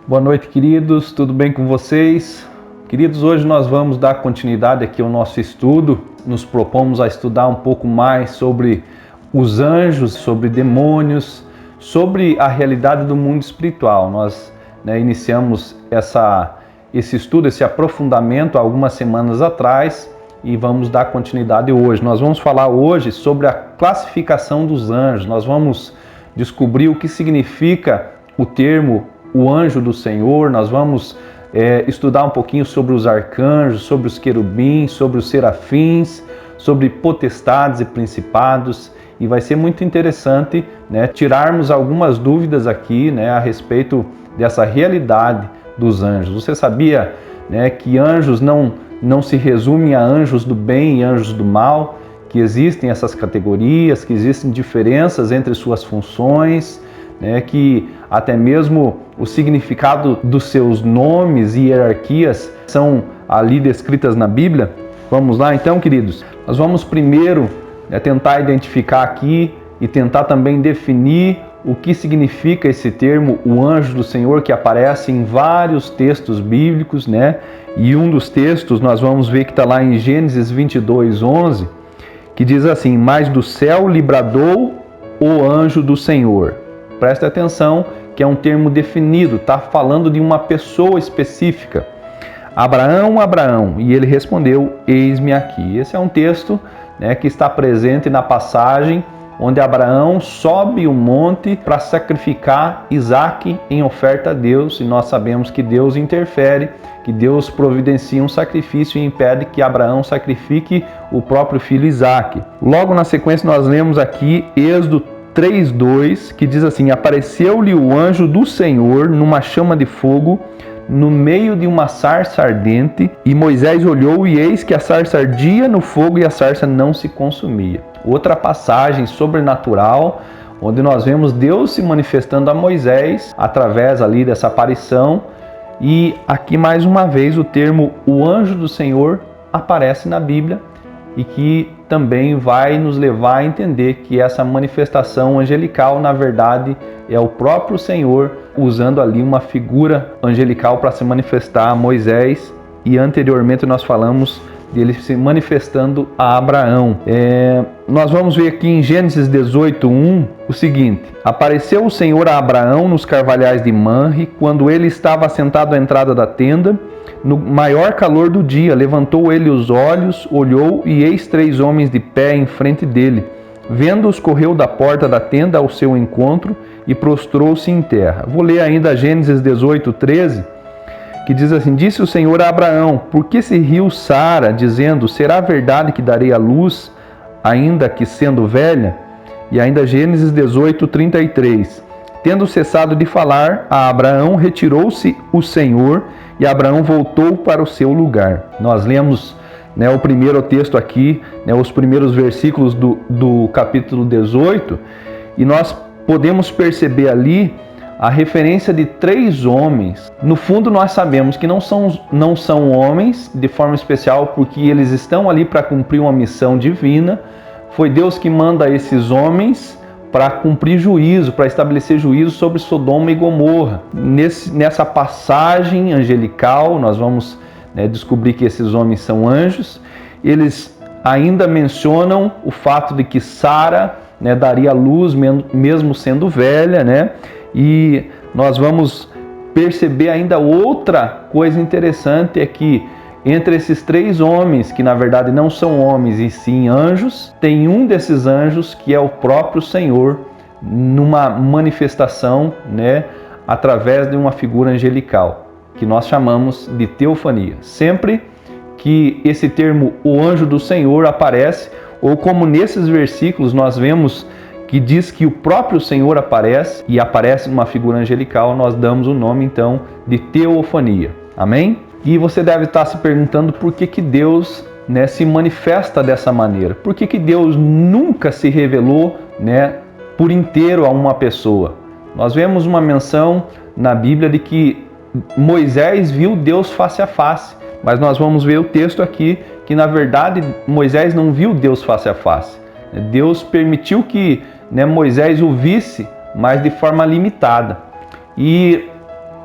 Boa noite, queridos, tudo bem com vocês? Queridos, hoje nós vamos dar continuidade aqui ao nosso estudo. Nos propomos a estudar um pouco mais sobre os anjos, sobre demônios, sobre a realidade do mundo espiritual. Nós iniciamos esse estudo, esse aprofundamento algumas semanas atrás e vamos dar continuidade hoje. Nós vamos falar hoje sobre a classificação dos anjos. Nós vamos descobrir o que significa o termo o anjo do Senhor. Nós vamos estudar um pouquinho sobre os arcanjos, sobre os querubins, sobre os serafins, sobre potestades e principados, e vai ser muito interessante tirarmos algumas dúvidas aqui a respeito dessa realidade dos anjos. Você sabia que anjos não se resumem a anjos do bem e anjos do mal, que existem essas categorias, que existem diferenças entre suas funções, que até mesmo o significado dos seus nomes e hierarquias são ali descritas na Bíblia? Vamos lá então, queridos? Nós vamos primeiro tentar identificar aqui e tentar também definir o que significa esse termo, o anjo do Senhor, que aparece em vários textos bíblicos, E um dos textos nós vamos ver que está lá em Gênesis 22:11, que diz assim: mas do céu lhe bradou o anjo do Senhor. Presta atenção que é um termo definido, está falando de uma pessoa específica. Abraão, Abraão, e ele respondeu, eis-me aqui. Esse é um texto que está presente na passagem onde Abraão sobe o monte para sacrificar Isaque em oferta a Deus, e nós sabemos que Deus interfere, que Deus providencia um sacrifício e impede que Abraão sacrifique o próprio filho Isaque. Logo na sequência nós lemos aqui Êxodo 3:2, que diz assim: apareceu-lhe o anjo do Senhor numa chama de fogo no meio de uma sarça ardente, e Moisés olhou e eis que a sarça ardia no fogo e a sarça não se consumia. Outra passagem sobrenatural, onde nós vemos Deus se manifestando a Moisés através ali dessa aparição, e aqui mais uma vez o termo o anjo do Senhor aparece na Bíblia, e que também vai nos levar a entender que essa manifestação angelical, na verdade, é o próprio Senhor usando ali uma figura angelical para se manifestar a Moisés, e anteriormente nós falamos dele se manifestando a Abraão. Nós vamos ver aqui em Gênesis 18:1 o seguinte: apareceu o Senhor a Abraão nos carvalhais de Manre, quando ele estava sentado à entrada da tenda, no maior calor do dia. Levantou ele os olhos, olhou, e eis 3 homens de pé em frente dele. Vendo-os, correu da porta da tenda ao seu encontro e prostrou-se em terra. Vou ler ainda Gênesis 18:13, que diz assim: disse o Senhor a Abraão, por que se riu Sara, dizendo, será verdade que darei à luz, ainda que sendo velha? E ainda Gênesis 18:33, tendo cessado de falar a Abraão, retirou-se o Senhor, e Abraão voltou para o seu lugar. Nós lemos o primeiro texto aqui, os primeiros versículos do capítulo 18, e nós podemos perceber ali a referência de 3 homens. No fundo, nós sabemos que não são homens de forma especial, porque eles estão ali para cumprir uma missão divina. Foi Deus que manda esses homens para cumprir juízo, para estabelecer juízo sobre Sodoma e Gomorra. Nessa passagem angelical, nós vamos descobrir que esses homens são anjos. Eles ainda mencionam o fato de que Sara daria luz mesmo sendo velha, E nós vamos perceber ainda outra coisa interessante, é que entre esses 3 homens, que na verdade não são homens e sim anjos, tem um desses anjos que é o próprio Senhor, numa manifestação, através de uma figura angelical, que nós chamamos de teofania. Sempre que esse termo, o anjo do Senhor, aparece, ou como nesses versículos nós vemos que diz que o próprio Senhor aparece, e aparece numa figura angelical, nós damos o nome então de teofania. Amém? E você deve estar se perguntando por que Deus se manifesta dessa maneira. Por que Deus nunca se revelou por inteiro a uma pessoa? Nós vemos uma menção na Bíblia de que Moisés viu Deus face a face, mas nós vamos ver o texto aqui que na verdade Moisés não viu Deus face a face. Deus permitiu que Moisés o visse, mas de forma limitada. E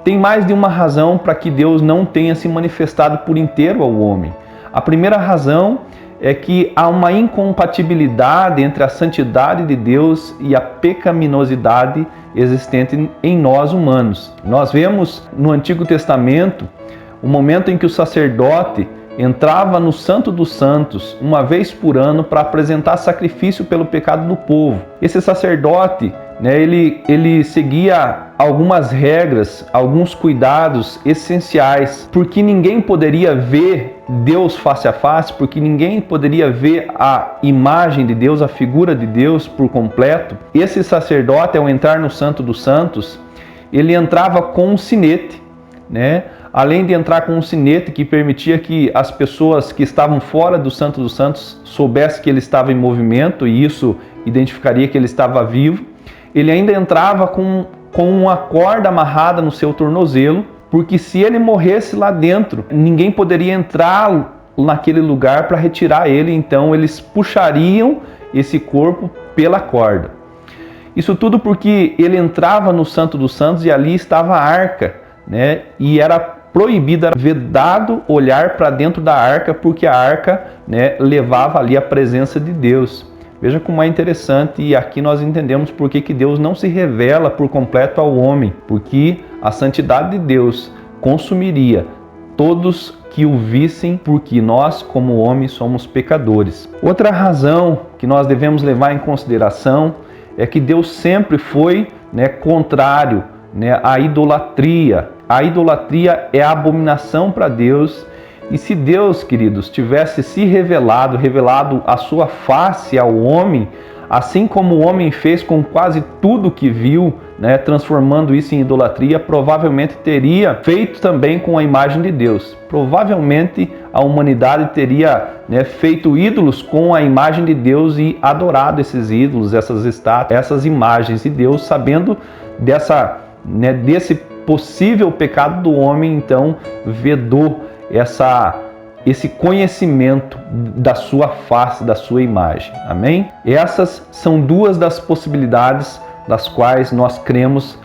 Tem mais de uma razão para que Deus não tenha se manifestado por inteiro ao homem. A primeira razão é que há uma incompatibilidade entre a santidade de Deus e a pecaminosidade existente em nós humanos. Nós vemos no Antigo Testamento o momento em que o sacerdote entrava no Santo dos Santos uma vez por ano para apresentar sacrifício pelo pecado do povo. Esse sacerdote, ele seguia algumas regras, alguns cuidados essenciais, porque ninguém poderia ver Deus face a face, porque ninguém poderia ver a imagem de Deus, a figura de Deus por completo. Esse sacerdote, ao entrar no Santo dos Santos, ele entrava com um sinete, Além de entrar com um sinete que permitia que as pessoas que estavam fora do Santo dos Santos soubessem que ele estava em movimento, e isso identificaria que ele estava vivo, ele ainda entrava com uma corda amarrada no seu tornozelo, porque se ele morresse lá dentro, ninguém poderia entrar naquele lugar para retirar ele, então eles puxariam esse corpo pela corda. Isso tudo porque ele entrava no Santo dos Santos e ali estava a arca, e era proibido, era vedado olhar para dentro da arca, porque a arca levava ali a presença de Deus. Veja como é interessante, e aqui nós entendemos por que Deus não se revela por completo ao homem, porque a santidade de Deus consumiria todos que o vissem, porque nós, como homens, somos pecadores. Outra razão que nós devemos levar em consideração é que Deus sempre foi contrário à idolatria. A idolatria é a abominação para Deus. E se Deus, queridos, tivesse se revelado a sua face ao homem, assim como o homem fez com quase tudo que viu, transformando isso em idolatria, provavelmente teria feito também com a imagem de Deus. Provavelmente a humanidade teria feito ídolos com a imagem de Deus e adorado esses ídolos, essas estátuas, essas imagens de Deus, sabendo desse possível pecado do homem. Então vedou esse conhecimento da sua face, da sua imagem. Amém? Essas são duas das possibilidades das quais nós cremos,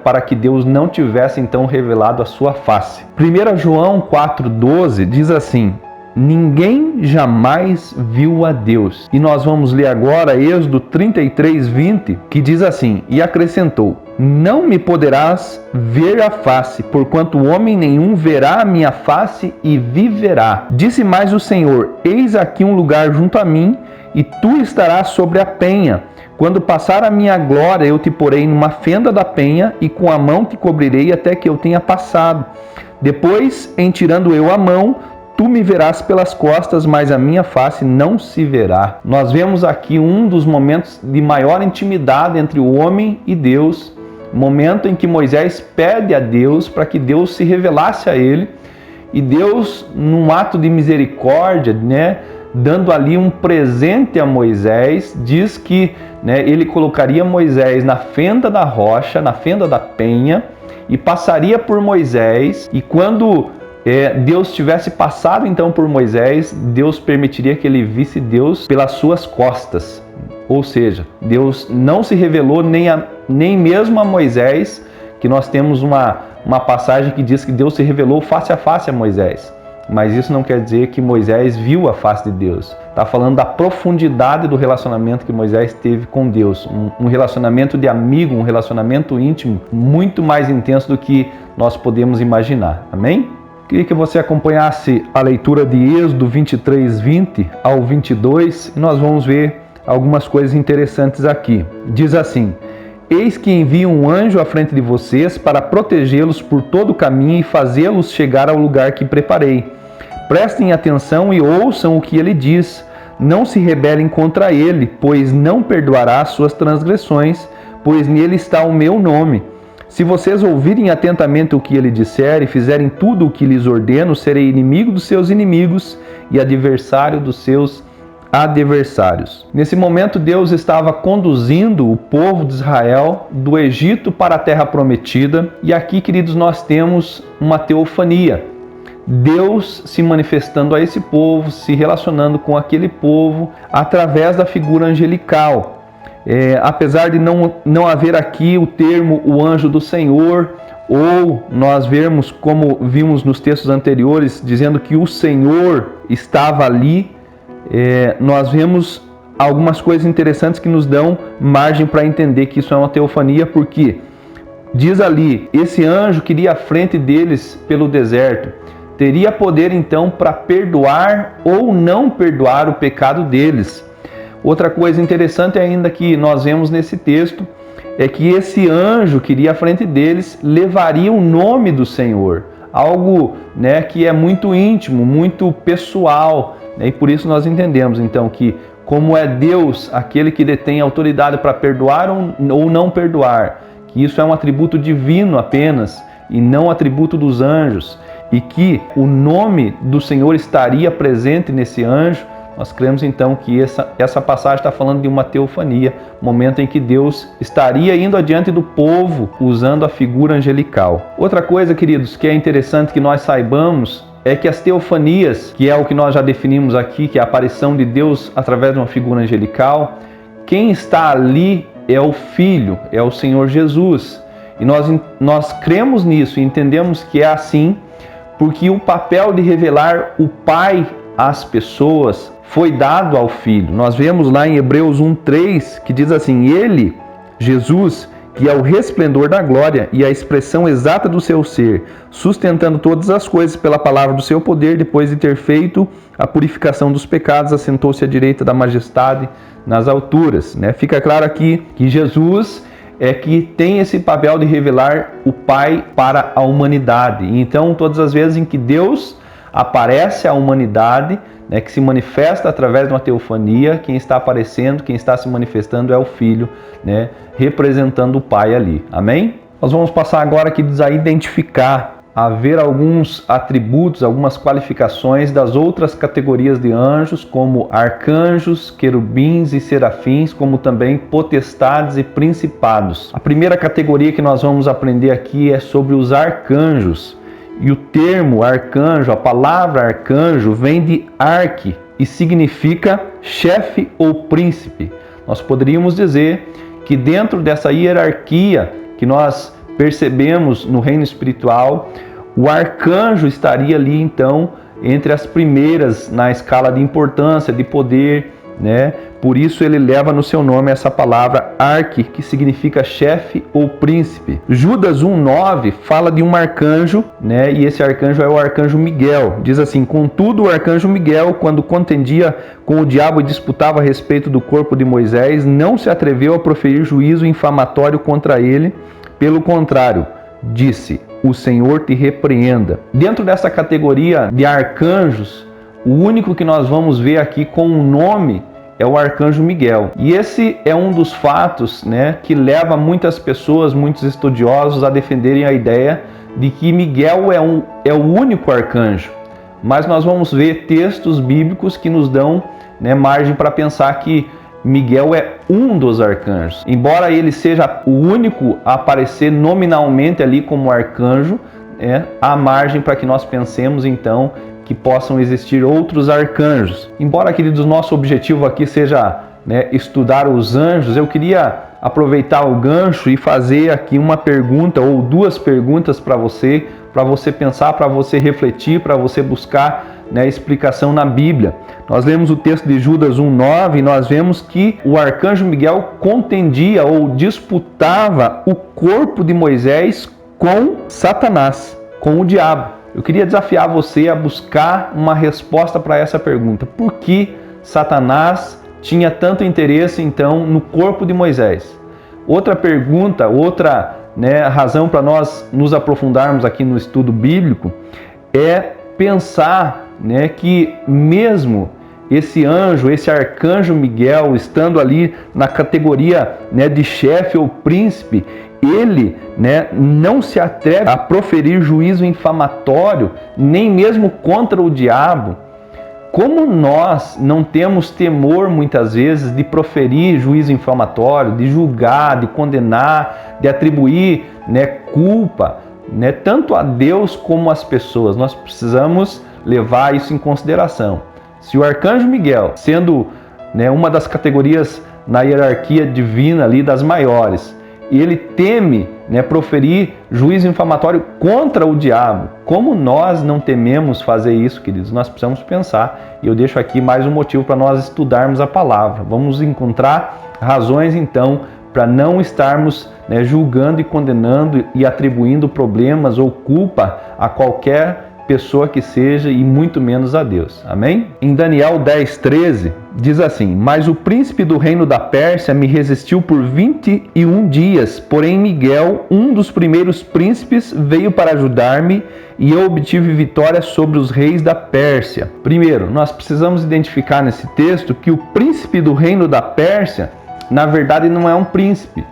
para que Deus não tivesse então revelado a sua face. 1 João 4,12 diz assim: ninguém jamais viu a Deus. E nós vamos ler agora Êxodo 33:20, que diz assim: e acrescentou: não me poderás ver a face, porquanto homem nenhum verá a minha face e viverá. Disse mais o Senhor: eis aqui um lugar junto a mim, e tu estarás sobre a penha. Quando passar a minha glória, eu te porei numa fenda da penha, e com a mão te cobrirei até que eu tenha passado. Depois, em tirando eu a mão, tu me verás pelas costas, mas a minha face não se verá. Nós vemos aqui um dos momentos de maior intimidade entre o homem e Deus, momento em que Moisés pede a Deus para que Deus se revelasse a ele, e Deus, num ato de misericórdia, dando ali um presente a Moisés, diz que ele colocaria Moisés na fenda da rocha, na fenda da penha, e passaria por Moisés, e quando Deus tivesse passado então por Moisés, Deus permitiria que ele visse Deus pelas suas costas. Ou seja, Deus não se revelou nem mesmo a Moisés, que nós temos uma passagem que diz que Deus se revelou face a face a Moisés. Mas isso não quer dizer que Moisés viu a face de Deus. Está falando da profundidade do relacionamento que Moisés teve com Deus. Um relacionamento de amigo, um relacionamento íntimo, muito mais intenso do que nós podemos imaginar. Amém? Queria que você acompanhasse a leitura de Êxodo 23:20 ao 22, e nós vamos ver algumas coisas interessantes aqui. Diz assim: eis que envio um anjo à frente de vocês para protegê-los por todo o caminho e fazê-los chegar ao lugar que preparei. Prestem atenção e ouçam o que ele diz. Não se rebelem contra ele, pois não perdoará suas transgressões, pois nele está o meu nome. Se vocês ouvirem atentamente o que ele disser e fizerem tudo o que lhes ordeno, serei inimigo dos seus inimigos e adversário dos seus adversários. Nesse momento, Deus estava conduzindo o povo de Israel do Egito para a Terra Prometida. E aqui, queridos, nós temos uma teofania. Deus se manifestando a esse povo, se relacionando com aquele povo através da figura angelical. Apesar de não haver aqui o termo o anjo do Senhor, ou nós vermos, como vimos nos textos anteriores, dizendo que o Senhor estava ali, nós vemos algumas coisas interessantes que nos dão margem para entender que isso é uma teofania, porque diz ali, esse anjo que iria à frente deles pelo deserto, teria poder então para perdoar ou não perdoar o pecado deles. Outra coisa interessante ainda que nós vemos nesse texto é que esse anjo que iria à frente deles levaria o nome do Senhor, algo, né, que é muito íntimo, muito pessoal, né? E por isso nós entendemos então que, como é Deus aquele que detém autoridade para perdoar ou não perdoar, que isso é um atributo divino apenas e não atributo dos anjos, e que o nome do Senhor estaria presente nesse anjo, nós cremos então que essa passagem está falando de uma teofania, momento em que Deus estaria indo adiante do povo usando a figura angelical. Outra coisa, queridos, que é interessante que nós saibamos é que as teofanias, que é o que nós já definimos aqui, que é a aparição de Deus através de uma figura angelical, quem está ali é o Filho, é o Senhor Jesus. E nós cremos nisso e entendemos que é assim, porque o papel de revelar o Pai às pessoas foi dado ao Filho. Nós vemos lá em Hebreus 1:3 que diz assim: Ele, Jesus, que é o resplendor da glória e a expressão exata do seu ser, sustentando todas as coisas pela palavra do seu poder, depois de ter feito a purificação dos pecados, assentou-se à direita da majestade nas alturas. Fica claro aqui que Jesus é que tem esse papel de revelar o Pai para a humanidade. Então, todas as vezes em que Deus aparece à humanidade, que se manifesta através de uma teofania, quem está aparecendo, quem está se manifestando é o Filho, representando o Pai ali. Amém? Nós vamos passar agora aqui a identificar, a ver alguns atributos, algumas qualificações das outras categorias de anjos, como arcanjos, querubins e serafins, como também potestades e principados. A primeira categoria que nós vamos aprender aqui é sobre os arcanjos. E o termo arcanjo, a palavra arcanjo, vem de arque e significa chefe ou príncipe. Nós poderíamos dizer que dentro dessa hierarquia que nós percebemos no reino espiritual, o arcanjo estaria ali então entre as primeiras na escala de importância, de poder, Por isso ele leva no seu nome essa palavra arque, que significa chefe ou príncipe. Judas 1:9 fala de um arcanjo, E esse arcanjo é o arcanjo Miguel. Diz assim: contudo, o arcanjo Miguel, quando contendia com o diabo e disputava a respeito do corpo de Moisés, não se atreveu a proferir juízo infamatório contra ele. Pelo contrário, disse: o Senhor te repreenda. Dentro dessa categoria de arcanjos, o único que nós vamos ver aqui com um nome é o arcanjo Miguel. E esse é um dos fatos, que leva muitas pessoas, muitos estudiosos a defenderem a ideia de que Miguel é o único arcanjo. Mas nós vamos ver textos bíblicos que nos dão, margem para pensar que Miguel é um dos arcanjos. Embora ele seja o único a aparecer nominalmente ali como arcanjo, há margem para que nós pensemos então que possam existir outros arcanjos. Embora, queridos, nosso objetivo aqui seja estudar os anjos, eu queria aproveitar o gancho e fazer aqui uma pergunta ou duas perguntas para você pensar, para você refletir, para você buscar explicação na Bíblia. Nós lemos o texto de Judas 1:9 e nós vemos que o arcanjo Miguel contendia ou disputava o corpo de Moisés com Satanás, com o diabo. Eu queria desafiar você a buscar uma resposta para essa pergunta. Por que Satanás tinha tanto interesse, então, no corpo de Moisés? Outra pergunta, outra razão para nós nos aprofundarmos aqui no estudo bíblico é pensar que mesmo esse anjo, esse arcanjo Miguel, estando ali na categoria de chefe ou príncipe, ele não se atreve a proferir juízo infamatório, nem mesmo contra o diabo. Como nós não temos temor muitas vezes de proferir juízo infamatório, de julgar, de condenar, de atribuir culpa, tanto a Deus como às pessoas. Nós precisamos levar isso em consideração. Se o arcanjo Miguel, sendo uma das categorias na hierarquia divina ali das maiores, e ele teme proferir juízo infamatório contra o diabo. Como nós não tememos fazer isso, queridos? Nós precisamos pensar. E eu deixo aqui mais um motivo para nós estudarmos a palavra. Vamos encontrar razões, então, para não estarmos julgando e condenando e atribuindo problemas ou culpa a qualquer pessoa que seja, e muito menos a Deus. Amém? Em Daniel 10:13 diz assim: mas o príncipe do reino da Pérsia me resistiu por 21 dias, porém Miguel, um dos primeiros príncipes, veio para ajudar-me e eu obtive vitória sobre os reis da Pérsia. Primeiro, nós precisamos identificar nesse texto que o príncipe do reino da Pérsia, na verdade, não é um príncipe,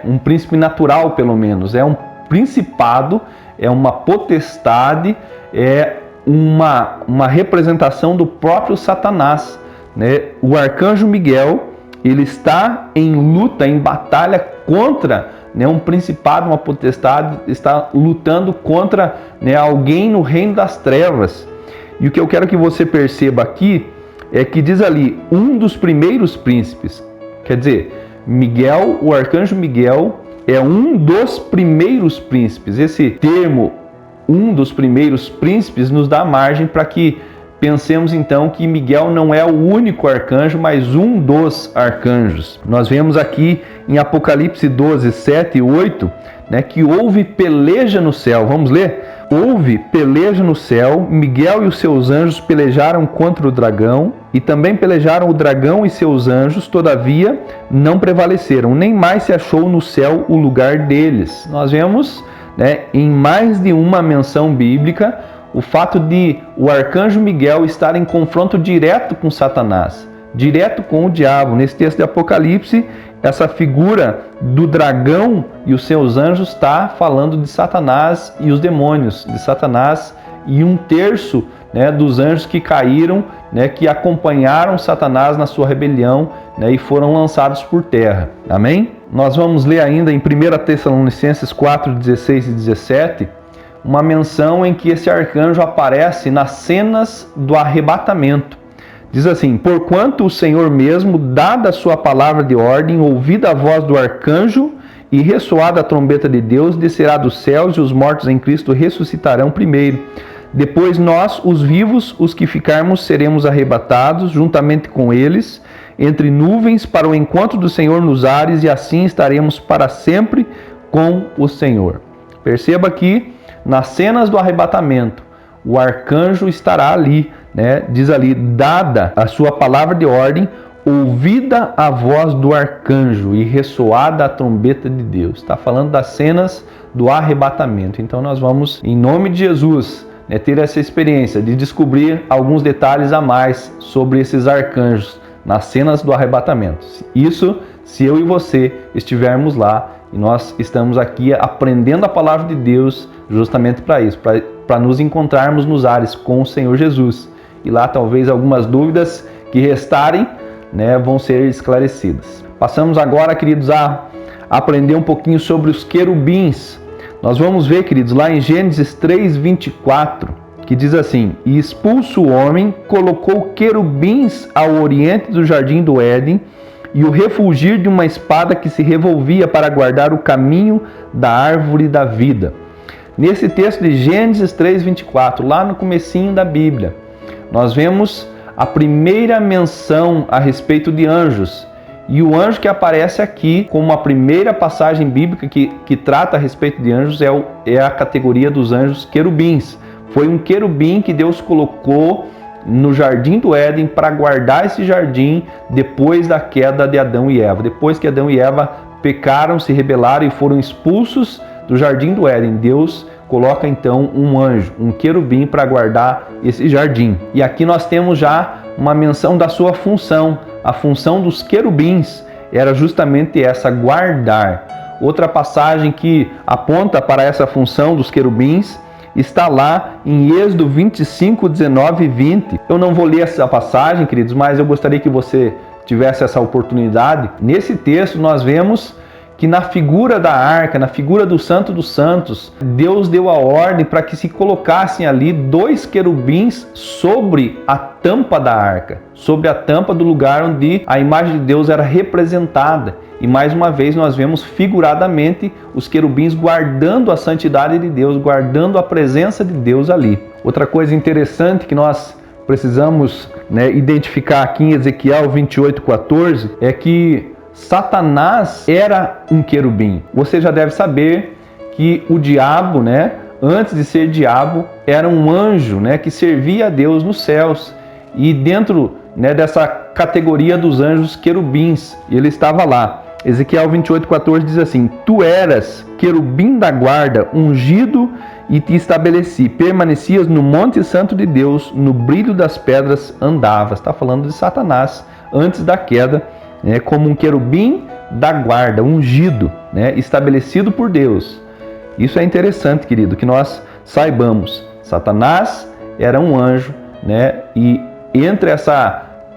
um príncipe natural, pelo menos, é um principado, é uma potestade, é uma representação do próprio Satanás. O arcanjo Miguel, ele está em luta, em batalha contra um principado, uma potestade, está lutando contra alguém no reino das trevas. E o que eu quero que você perceba aqui é que diz ali, um dos primeiros príncipes. Quer dizer, Miguel, o arcanjo Miguel, é um dos primeiros príncipes. Esse termo, um dos primeiros príncipes, nos dá margem para que pensemos então que Miguel não é o único arcanjo, mas um dos arcanjos. Nós vemos aqui em Apocalipse 12, 7 e 8, que houve peleja no céu. Vamos ler? Houve peleja no céu, Miguel e os seus anjos pelejaram contra o dragão, e também pelejaram o dragão e seus anjos, todavia não prevaleceram, nem mais se achou no céu o lugar deles. Nós vemos em mais de uma menção bíblica o fato de o arcanjo Miguel estar em confronto direto com Satanás, direto com o diabo. Nesse texto de Apocalipse, essa figura do dragão e os seus anjos está falando de Satanás e os demônios, de Satanás e um terço dos anjos que caíram, que acompanharam Satanás na sua rebelião e foram lançados por terra. Amém? Nós vamos ler ainda em 1 Tessalonicenses 4, 16 e 17, uma menção em que esse arcanjo aparece nas cenas do arrebatamento. Diz assim: porquanto o Senhor mesmo, dada a sua palavra de ordem, ouvida a voz do arcanjo e ressoada a trombeta de Deus, descerá dos céus, e os mortos em Cristo ressuscitarão primeiro. Depois nós, os vivos, os que ficarmos, seremos arrebatados juntamente com eles entre nuvens para o encontro do Senhor nos ares, e assim estaremos para sempre com o Senhor. Perceba que nas cenas do arrebatamento, o arcanjo estará ali, diz ali, dada a sua palavra de ordem, ouvida a voz do arcanjo e ressoada a trombeta de Deus. Está falando das cenas do arrebatamento. Então nós vamos, em nome de Jesus, ter essa experiência de descobrir alguns detalhes a mais sobre esses arcanjos nas cenas do arrebatamento. Isso se eu e você estivermos lá, e nós estamos aqui aprendendo a palavra de Deus justamente para isso, para nos encontrarmos nos ares com o Senhor Jesus. E lá talvez algumas dúvidas que restarem vão ser esclarecidas. Passamos agora, queridos, a aprender um pouquinho sobre os querubins. Nós vamos ver, queridos, lá em Gênesis 3:24, que diz assim: e expulso o homem, colocou querubins ao oriente do jardim do Éden, e o refulgir de uma espada que se revolvia para guardar o caminho da árvore da vida. Nesse texto de Gênesis 3:24, lá no comecinho da Bíblia, nós vemos a primeira menção a respeito de anjos. E o anjo que aparece aqui como a primeira passagem bíblica que trata a respeito de anjos é a categoria dos anjos querubins. Foi um querubim que Deus colocou no jardim do Éden para guardar esse jardim depois da queda de Adão e Eva. Depois que Adão e Eva pecaram, se rebelaram e foram expulsos do jardim do Éden, Deus coloca então um anjo, um querubim, para guardar esse jardim. E aqui nós temos já uma menção da sua função. A função dos querubins era justamente essa, guardar. Outra passagem que aponta para essa função dos querubins está lá em Êxodo 25, 19 e 20. Eu não vou ler essa passagem, queridos, mas eu gostaria que você tivesse essa oportunidade. Nesse texto nós vemos que na figura da arca, na figura do Santo dos Santos, Deus deu a ordem para que se colocassem ali 2 querubins sobre a tampa da arca, sobre a tampa do lugar onde a imagem de Deus era representada. E mais uma vez nós vemos figuradamente os querubins guardando a santidade de Deus, guardando a presença de Deus ali. Outra coisa interessante que nós precisamos identificar aqui em Ezequiel 28:14 é que Satanás era um querubim. Você já deve saber que o diabo, antes de ser diabo, era um anjo, que servia a Deus nos céus. E dentro dessa categoria dos anjos querubins, ele estava lá. Ezequiel 28:14 diz assim: Tu eras querubim da guarda, ungido, e te estabeleci. Permanecias no monte santo de Deus, no brilho das pedras andavas. Está falando de Satanás antes da queda, como um querubim da guarda, ungido, estabelecido por Deus. Isso é interessante, querido, que nós saibamos. Satanás era um anjo, e entre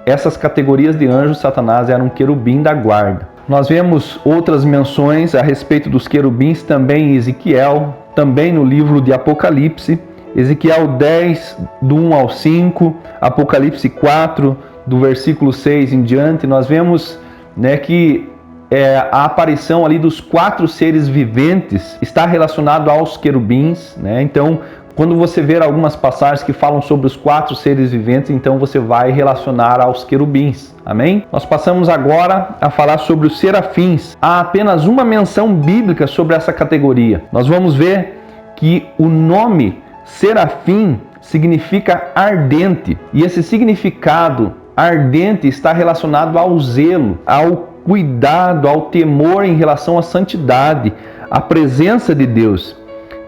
essas categorias de anjos, Satanás era um querubim da guarda. Nós vemos outras menções a respeito dos querubins também em Ezequiel, também no livro de Apocalipse. Ezequiel 10, do 1 ao 5, Apocalipse 4, do versículo 6 em diante, nós vemos que a aparição ali dos 4 seres viventes está relacionado aos querubins. Então, quando você ver algumas passagens que falam sobre os 4 seres viventes, então você vai relacionar aos querubins. Amém? Nós passamos agora a falar sobre os serafins. Há apenas uma menção bíblica sobre essa categoria. Nós vamos ver que o nome serafim significa ardente. E esse significado ardente está relacionado ao zelo, ao cuidado, ao temor em relação à santidade, à presença de Deus.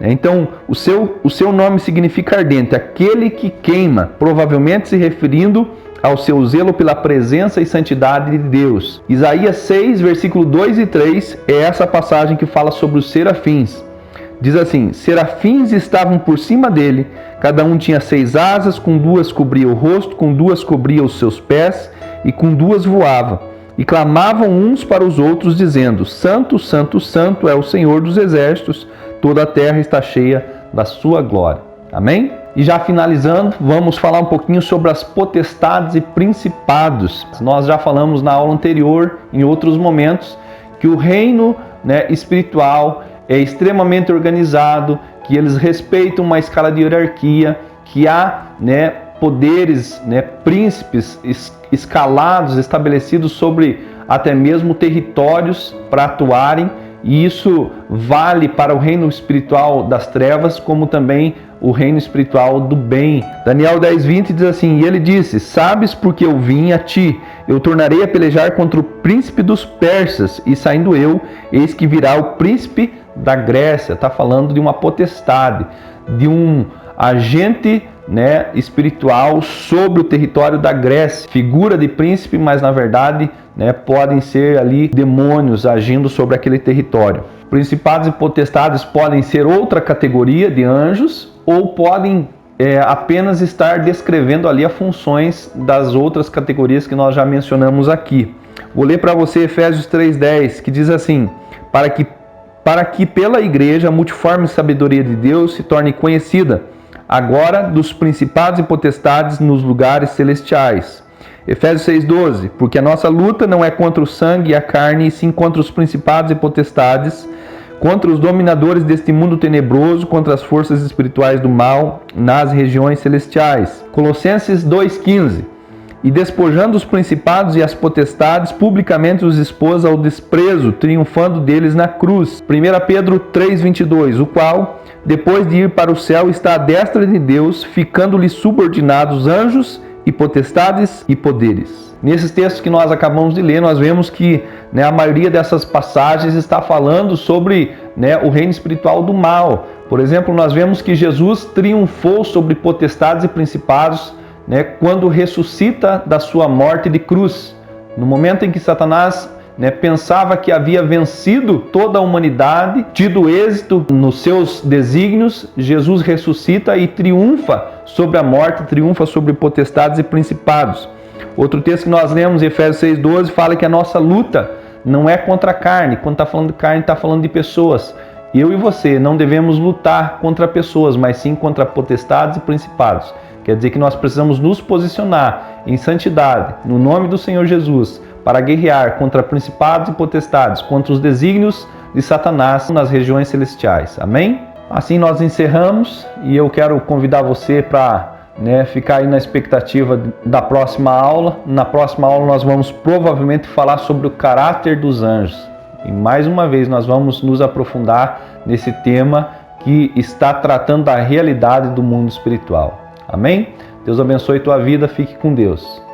Então, o seu nome significa ardente, aquele que queima, provavelmente se referindo ao seu zelo pela presença e santidade de Deus. Isaías 6, versículo 2 e 3 é essa passagem que fala sobre os serafins. Diz assim: Serafins estavam por cima dele, cada um tinha 6 asas, com 2 cobria o rosto, com 2 cobria os seus pés, e com 2 voava. E clamavam uns para os outros, dizendo: Santo, Santo, Santo é o Senhor dos exércitos, toda a terra está cheia da sua glória. Amém? E já finalizando, vamos falar um pouquinho sobre as potestades e principados. Nós já falamos na aula anterior, em outros momentos, que o reino espiritual é extremamente organizado, que eles respeitam uma escala de hierarquia, que há poderes, príncipes escalados, estabelecidos sobre até mesmo territórios para atuarem. E isso vale para o reino espiritual das trevas, como também o reino espiritual do bem. Daniel 10:20 diz assim: E ele disse: Sabes porque eu vim a ti? Eu tornarei a pelejar contra o príncipe dos persas, e saindo eu, eis que virá o príncipe da Grécia. Está falando de uma potestade, de um agente espiritual sobre o território da Grécia. Figura de príncipe, mas na verdade podem ser ali demônios agindo sobre aquele território. Principados e potestades podem ser outra categoria de anjos, ou podem apenas estar descrevendo ali as funções das outras categorias que nós já mencionamos aqui. Vou ler para você Efésios 3:10, que diz assim: para que pela igreja a multiforme sabedoria de Deus se torne conhecida, agora dos principados e potestades nos lugares celestiais. Efésios 6:12, porque a nossa luta não é contra o sangue e a carne, e sim contra os principados e potestades, contra os dominadores deste mundo tenebroso, contra as forças espirituais do mal nas regiões celestiais. Colossenses 2:15, e despojando os principados e as potestades, publicamente os expôs ao desprezo, triunfando deles na cruz. 1 Pedro 3:22, o qual, depois de ir para o céu, está à destra de Deus, ficando-lhe subordinados anjos e potestades e poderes. Nesses textos que nós acabamos de ler, nós vemos que a maioria dessas passagens está falando sobre o reino espiritual do mal. Por exemplo, nós vemos que Jesus triunfou sobre potestades e principados quando ressuscita da sua morte de cruz. No momento em que Satanás pensava que havia vencido toda a humanidade, tido êxito nos seus desígnios, Jesus ressuscita e triunfa sobre a morte, triunfa sobre potestades e principados. Outro texto que nós lemos, Efésios 6:12, fala que a nossa luta não é contra a carne. Quando está falando de carne, está falando de pessoas. Eu e você não devemos lutar contra pessoas, mas sim contra potestades e principados. Quer dizer que nós precisamos nos posicionar em santidade, no nome do Senhor Jesus, para guerrear contra principados e potestades, contra os desígnios de Satanás nas regiões celestiais. Amém? Assim nós encerramos e eu quero convidar você para ficar aí na expectativa da próxima aula. Na próxima aula nós vamos provavelmente falar sobre o caráter dos anjos. E mais uma vez nós vamos nos aprofundar nesse tema que está tratando da realidade do mundo espiritual. Amém? Deus abençoe tua vida, fique com Deus.